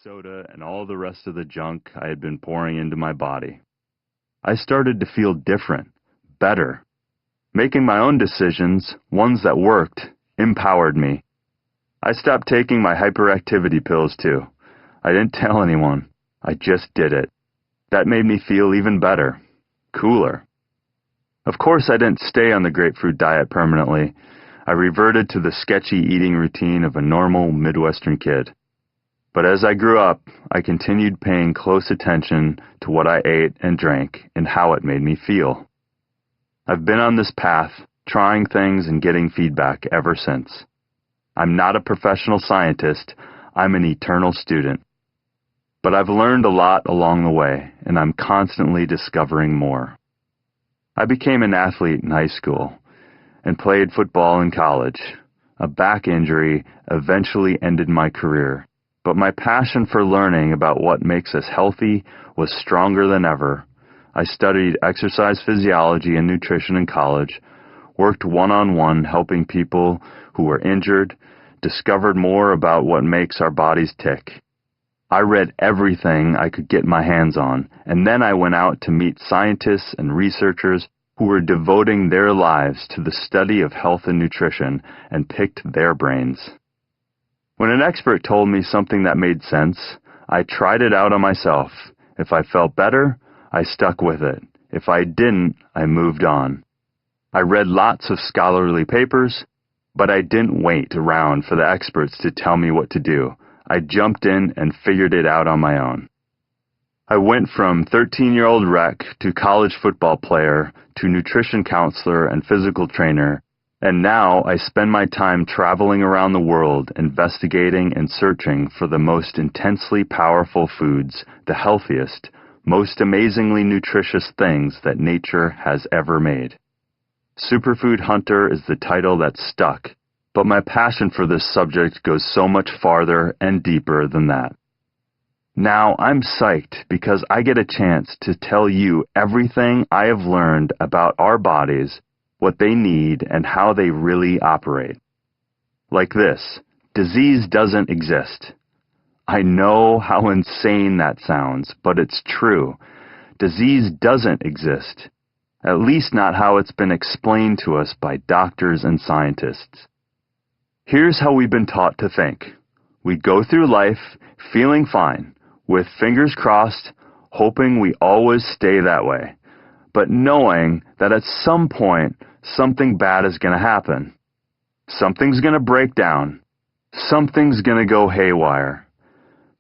soda, and all the rest of the junk I had been pouring into my body. I started to feel different, better. Making my own decisions, ones that worked, empowered me. I stopped taking my hyperactivity pills too. I didn't tell anyone. I just did it. That made me feel even better, cooler. Of course, I didn't stay on the grapefruit diet permanently. I reverted to the sketchy eating routine of a normal Midwestern kid. But as I grew up, I continued paying close attention to what I ate and drank and how it made me feel. I've been on this path, trying things and getting feedback ever since. I'm not a professional scientist, I'm an eternal student. But I've learned a lot along the way, and I'm constantly discovering more. I became an athlete in high school and played football in college. A back injury eventually ended my career, but my passion for learning about what makes us healthy was stronger than ever. I studied exercise physiology and nutrition in college, worked one-on-one helping people who were injured, discovered more about what makes our bodies tick. I read everything I could get my hands on, and then I went out to meet scientists and researchers who were devoting their lives to the study of health and nutrition and picked their brains. When an expert told me something that made sense, I tried it out on myself. If I felt better, I stuck with it. If I didn't, I moved on. I read lots of scholarly papers, but I didn't wait around for the experts to tell me what to do. I jumped in and figured it out on my own. I went from 13-year-old wreck to college football player to nutrition counselor and physical trainer, and now I spend my time traveling around the world investigating and searching for the most intensely powerful foods, the healthiest, most amazingly nutritious things that nature has ever made. Superfood Hunter is the title that stuck, but my passion for this subject goes so much farther and deeper than that. Now I'm psyched because I get a chance to tell you everything I have learned about our bodies, what they need, and how they really operate. Like this, disease doesn't exist. I know how insane that sounds, but it's true. Disease doesn't exist, at least not how it's been explained to us by doctors and scientists. Here's how we've been taught to think. We go through life feeling fine, with fingers crossed, hoping we always stay that way, but knowing that at some point something bad is going to happen. Something's going to break down. Something's going to go haywire.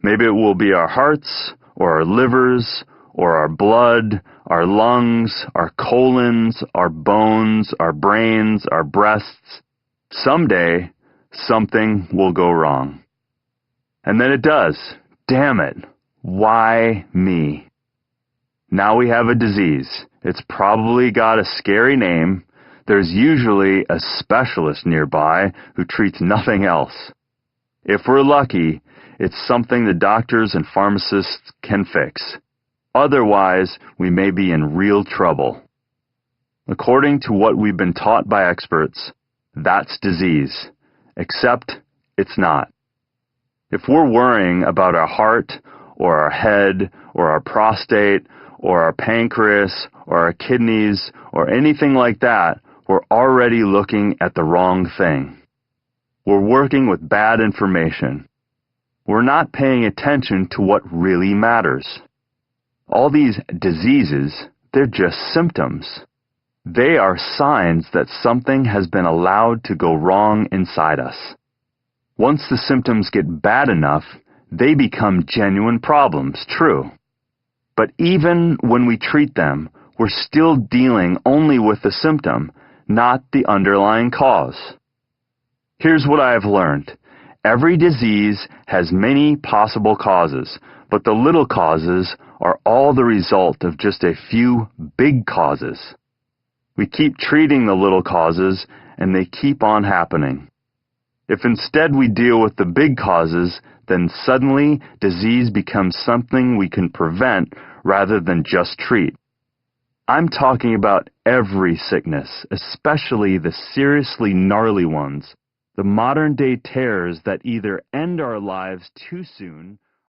Maybe it will be our hearts, or our livers, or our blood, our lungs, our colons, our bones, our brains, our breasts. Someday, something will go wrong. And then it does. Damn it. Why me? Now we have a disease. It's probably got a scary name. There's usually a specialist nearby who treats nothing else. If we're lucky, it's something the doctors and pharmacists can fix. Otherwise, we may be in real trouble. According to what we've been taught by experts, that's disease. Except it's not. If we're worrying about our heart, or our head, or our prostate, or our pancreas, or our kidneys, or anything like that, we're already looking at the wrong thing. We're working with bad information. We're not paying attention to what really matters. All these diseases, they're just symptoms. They are signs that something has been allowed to go wrong inside us. Once the symptoms get bad enough, they become genuine problems, true. But even when we treat them, we're still dealing only with the symptom, not the underlying cause. Here's what I have learned. Every disease has many possible causes, but the little causes are all the result of just a few big causes. We keep treating the little causes, and they keep on happening. If instead we deal with the big causes, then suddenly disease becomes something we can prevent rather than just treat. I'm talking about every sickness, especially the seriously gnarly ones, the modern-day terrors that either end our lives too soon